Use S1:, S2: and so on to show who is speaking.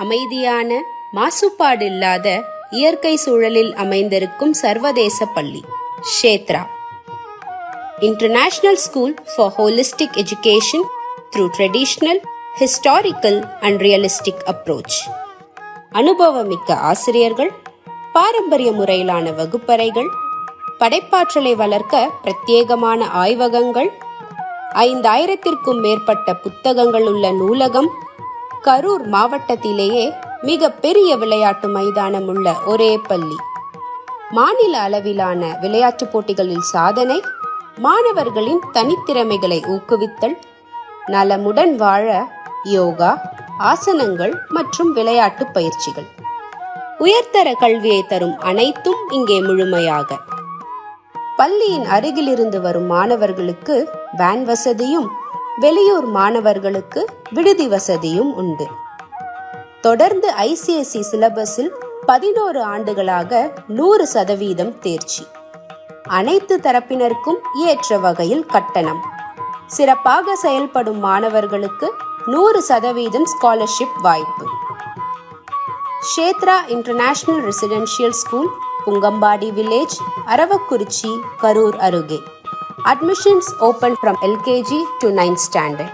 S1: அமைதியான, மாசுபாடு இல்லாத இயற்கை சூழலில் அமைந்திருக்கும் சர்வதேச பள்ளி kshetra. International School for Holistic Education through Traditional, Historical and Realistic Approach. அனுபவமிக்க ஆசிரியர்கள், பாரம்பரிய முறையிலான வகுப்பறைகள், படைப்பாற்றலை வளர்க்க பிரத்யேகமான ஆய்வகங்கள், 5000க்கும் மேற்பட்ட புத்தகங்கள் உள்ள நூலகம், கரூர் மாவட்டத்திலேயே மிக பெரிய விளையாட்டு மைதானம் உள்ள ஒரே பள்ளி. மாநில அளவிலான விளையாட்டுப் போட்டிகளில் சாதனை, மாணவர்களின் தனித்திறமைகளை ஊக்குவித்தல், நலமுடன் வாழ யோகா, ஆசனங்கள் மற்றும் விளையாட்டு பயிற்சிகள், உயர்தர கல்வியை தரும் அனைத்தும் இங்கே முழுமையாக. பள்ளியின் அருகிலிருந்து வரும் மாணவர்களுக்கு வேன் வசதியும், வெளியூர் மாணவர்களுக்கு விடுதி வசதியும் உண்டு. தொடர்ந்து ICSE சிலபஸில் 11 ஆண்டுகளாக 100% தேர்ச்சி. அனைத்து தரப்பினருக்கும் ஏற்ற வகையில் கட்டணம். சிறப்பாக செயல்படும் மாணவர்களுக்கு 100% ஸ்காலர்ஷிப் வாய்ப்பு. Kshetra international residential school, Pungampadi village, Aravakurichi, Karur அருகே. Admissions open from LKG to 9th standard.